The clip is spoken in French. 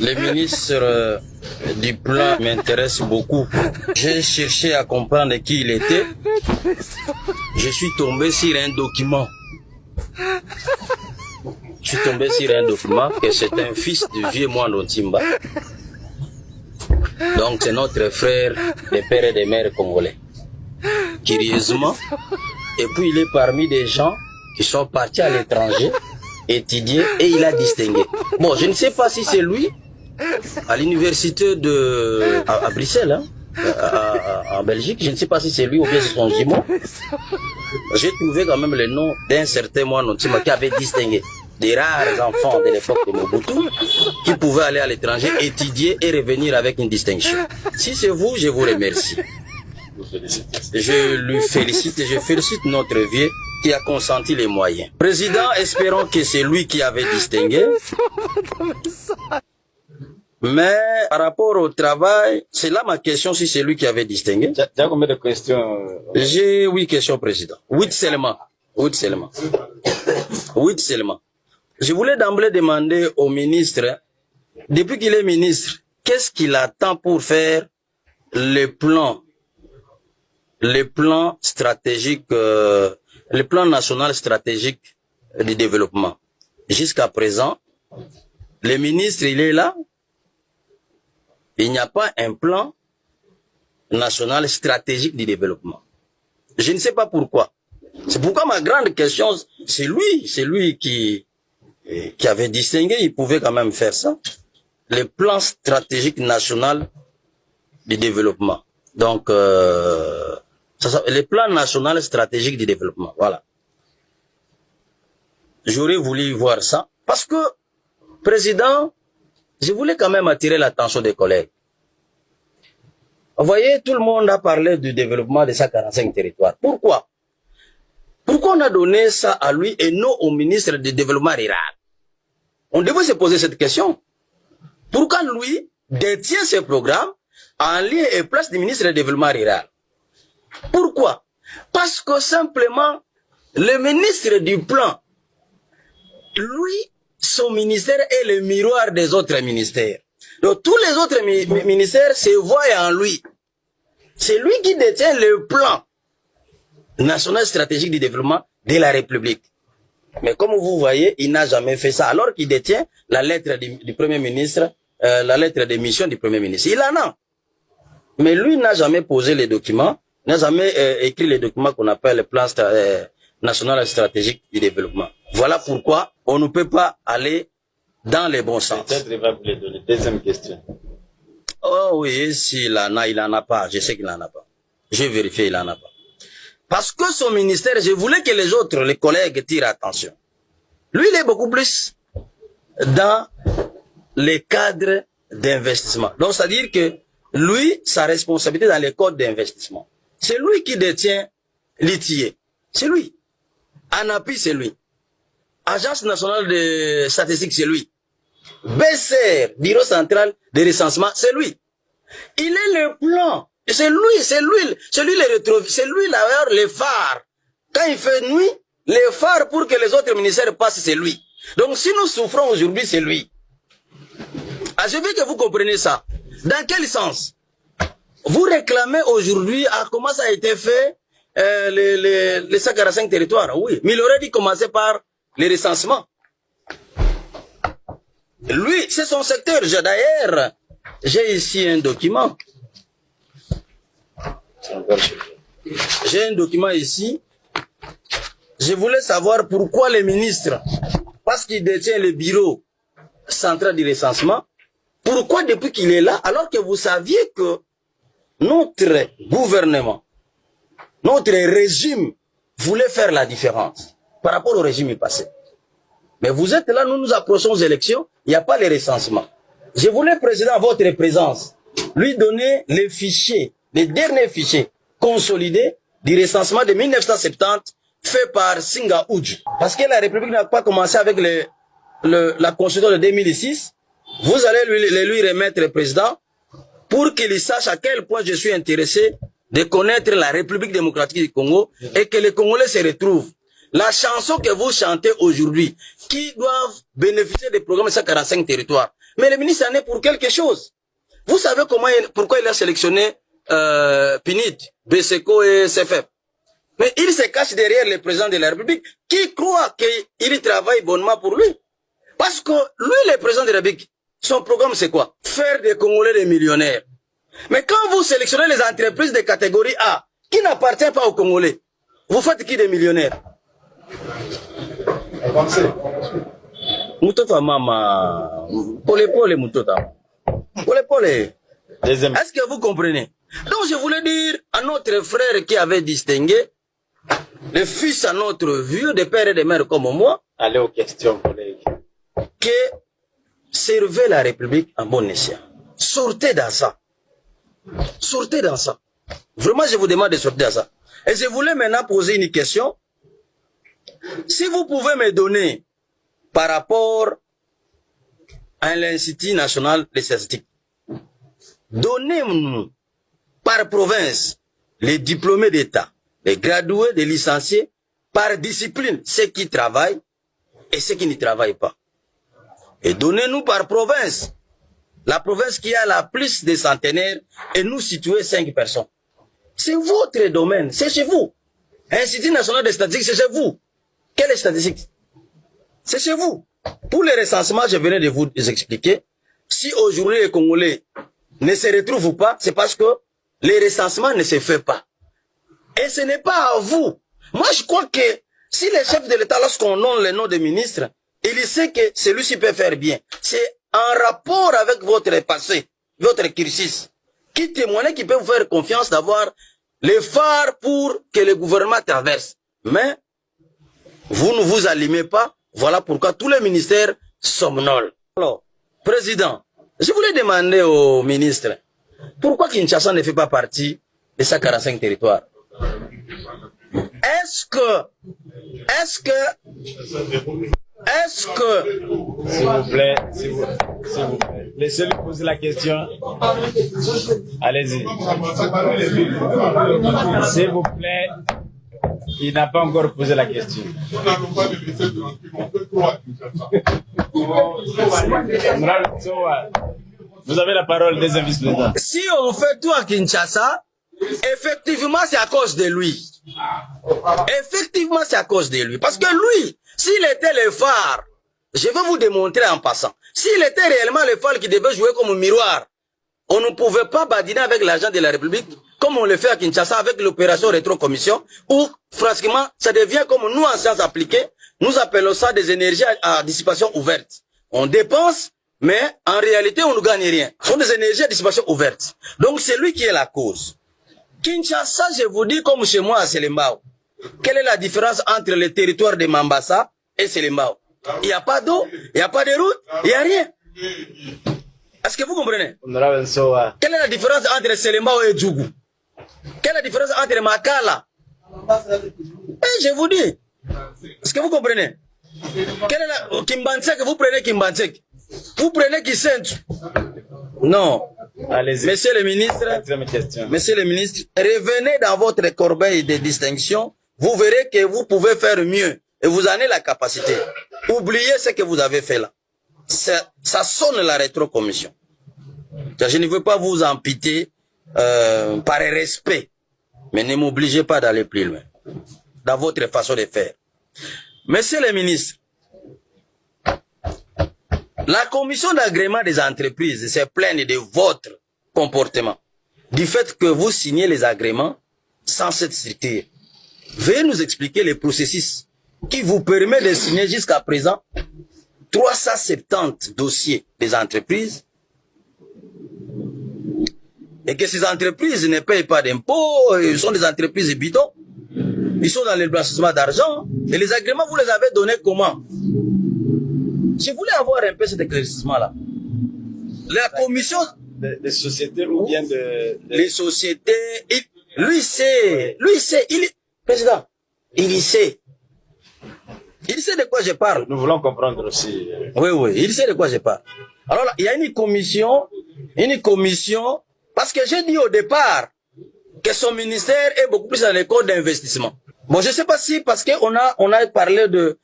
Les ministres du plan m'intéressent beaucoup. J'ai cherché à comprendre qui il était. Je suis tombé sur un document. Je suis tombé sur un document que c'est un fils du vieux moine Ontimba. Donc c'est notre frère des pères et des mères congolais. Curieusement. Et puis il est parmi des gens qui sont partis à l'étranger, étudier, et il a distingué. Bon, je ne sais pas si c'est lui, à l'université à Bruxelles, hein, en Belgique, je ne sais pas si c'est lui ou bien c'est son jumeau. J'ai trouvé quand même le nom d'un certain moine Ontimba qui avait distingué des rares enfants de l'époque de Mobutu qui pouvaient aller à l'étranger, étudier et revenir avec une distinction. Si c'est vous, je vous remercie. Je lui félicite et je félicite notre vieux qui a consenti les moyens. Président, espérons que c'est lui qui avait distingué. Mais par rapport au travail, c'est là ma question si c'est lui qui avait distingué. Tu as combien de questions? J'ai 8 questions, Président. 8 seulement. 8 seulement. 8 seulement. Je voulais d'emblée demander au ministre, depuis qu'il est ministre, qu'est-ce qu'il attend pour faire le plan stratégique, le plan national stratégique de développement. Jusqu'à présent, le ministre, il est là. Il n'y a pas un plan national stratégique de développement. Je ne sais pas pourquoi. C'est pourquoi ma grande question, c'est lui qui avait distingué, il pouvait quand même faire ça. Le plan stratégique national de développement. Donc, le plan national stratégique de développement, voilà. J'aurais voulu voir ça, parce que, Président, je voulais quand même attirer l'attention des collègues. Vous voyez, tout le monde a parlé du développement de 145 territoires. Pourquoi? Pourquoi on a donné ça à lui et non au ministre du développement rural? On devait se poser cette question. Pourquoi lui détient ce programme en lien et place du ministre du développement rural? Pourquoi? Parce que simplement, le ministre du plan, lui, son ministère est le miroir des autres ministères. Donc tous les autres ministères se voient en lui. C'est lui qui détient le plan national stratégique du développement de la République. Mais comme vous voyez, il n'a jamais fait ça. Alors qu'il détient la lettre du Premier ministre, la lettre de mission du Premier ministre. Il en a. Mais lui n'a jamais posé les documents, n'a jamais écrit les documents qu'on appelle le plan national stratégique du développement. Voilà pourquoi on ne peut pas aller dans les bons sens. Peut-être il va vous les donner. Deuxième question. Oh oui, s'il en a, il en a pas. Je sais qu'il en a pas. J'ai vérifié, il en a pas. Parce que son ministère, je voulais que les autres, les collègues, tirent attention. Lui, il est beaucoup plus dans les cadres d'investissement. Donc, c'est-à-dire que lui, sa responsabilité dans les codes d'investissement. C'est lui qui détient l'ITIE. C'est lui. ANAPI, c'est lui. Agence nationale de statistiques, c'est lui. BCR, Bureau central de recensement, c'est lui. Il est le plan. C'est lui les retrouve. C'est lui d'ailleurs les phares. Quand il fait nuit, les phares pour que les autres ministères passent, c'est lui. Donc si nous souffrons aujourd'hui, c'est lui. Ah, je veux que vous compreniez ça. Dans quel sens? Vous réclamez aujourd'hui comment ça a été fait les 145 territoires, oui. Mais il aurait dû commencer par les recensements. Lui, c'est son secteur. D'ailleurs, j'ai ici un document. J'ai un document ici. Je voulais savoir pourquoi les ministres, parce qu'il détient le bureau central du recensement, pourquoi depuis qu'il est là, alors que vous saviez que notre gouvernement, notre régime voulait faire la différence par rapport au régime passé. Mais vous êtes là, nous nous approchons aux élections, il n'y a pas les recensements. Je voulais, Président, à votre présence, lui donner les fichiers, les derniers fichiers consolidés du recensement de 1970 fait par Singa Oudj. Parce que la République n'a pas commencé avec la Constitution de 2006. Vous allez lui remettre, le Président, pour qu'il sache à quel point je suis intéressé de connaître la République démocratique du Congo et que les Congolais se retrouvent. La chanson que vous chantez aujourd'hui, qui doivent bénéficier des programmes de 145 territoires. Mais le ministre en est pour quelque chose. Vous savez pourquoi il a sélectionné PNID, BSECO et CFF. Mais il se cache derrière le président de la République qui croit qu'il travaille bonnement pour lui. Parce que lui, le président de la République, son programme c'est quoi? Faire des Congolais des millionnaires. Mais quand vous sélectionnez les entreprises de catégorie A, qui n'appartiennent pas aux Congolais, vous faites qui des millionnaires? Mutota mama, pole mutota. Pole. Est-ce que vous comprenez? Donc je voulais dire à notre frère qui avait distingué le fils à notre vieux, de père et de mère comme moi, allez aux questions, collègues, que servez la République en bon escient. Sortez dans ça. Sortez dans ça. Vraiment, je vous demande de sortir dans ça. Et je voulais maintenant poser une question. Si vous pouvez me donner, par rapport à l'Institut national des statistiques, donnez-nous par province les diplômés d'État, les gradués, les licenciés, par discipline, ceux qui travaillent et ceux qui ne travaillent pas. Et donnez-nous par province, la province qui a la plus de centenaires et nous situer 5 personnes. C'est votre domaine, c'est chez vous. Institut national des statistiques, c'est chez vous. Quelle statistique? C'est chez vous. Pour les recensements, je venais de vous expliquer. Si aujourd'hui les Congolais ne se retrouvent pas, c'est parce que les recensements ne se font pas. Et ce n'est pas à vous. Moi, je crois que si le chef de l'État, lorsqu'on nomme le nom des ministres, il sait que celui-ci peut faire bien. C'est en rapport avec votre passé, votre cursus, qui témoigne, qui peut vous faire confiance d'avoir les phares pour que le gouvernement traverse. Mais vous ne vous allumez pas. Voilà pourquoi tous les ministères somnolent. Alors, Président, je voulais demander au ministre, pourquoi Kinshasa ne fait pas partie de ces 45 territoires? Est-ce que, s'il vous plaît, laissez-lui poser la question. Allez-y. S'il vous plaît, il n'a pas encore posé la question. Vous avez la parole, deuxième vice-président. Si on fait tout à Kinshasa, effectivement, c'est à cause de lui. Effectivement, c'est à cause de lui. Parce que lui, s'il était le phare, je vais vous démontrer en passant, s'il était réellement le phare qui devait jouer comme un miroir, on ne pouvait pas badiner avec l'argent de la République, comme on le fait à Kinshasa avec l'opération rétrocommission, où, franchement, ça devient comme nous en sciences appliquées, nous appelons ça des énergies à dissipation ouverte. On dépense, mais en réalité, on ne gagne rien. Ce sont des énergies à dissipation ouverte. Donc, c'est lui qui est la cause. Kinshasa, je vous dis, comme chez moi à Selembao, quelle est la différence entre le territoire de Mambasa et Selembao? Il n'y a pas d'eau, il n'y a pas de route, il n'y a rien. Est-ce que vous comprenez? Quelle est la différence entre Selembao et Djougou? Quelle est la différence entre Makala? Eh, je vous dis. Est-ce que vous comprenez? Quelle est la... Kimbansek, vous prenez Kimbansek. Vous prenez Kisentu. Non. Allez-y. Monsieur le ministre, revenez dans votre corbeille de distinction. Vous verrez que vous pouvez faire mieux. Et vous en avez la capacité. Oubliez ce que vous avez fait là. Ça sonne la rétrocommission. Je ne veux pas vous empiter par respect. Mais ne m'obligez pas d'aller plus loin. Dans votre façon de faire. Monsieur le ministre, la commission d'agrément des entreprises se plaigne de votre comportement. Du fait que vous signez les agréments sans cette structure. Veuillez nous expliquer les processus qui vous permet de signer jusqu'à présent 370 dossiers des entreprises et que ces entreprises ne payent pas d'impôts, ils sont des entreprises bidons, ils sont dans le blanchissement d'argent, et les agréments, vous les avez donnés comment? Je voulais avoir un peu cet éclaircissement-là. La commission... Des sociétés ou bien Les sociétés... Lui sait, président, il sait. Il sait de quoi je parle. Nous voulons comprendre aussi. Oui, il sait de quoi je parle. Alors là, il y a une commission, parce que j'ai dit au départ que son ministère est beaucoup plus dans les codes d'investissement. Bon, je sais pas si, parce qu'on a parlé de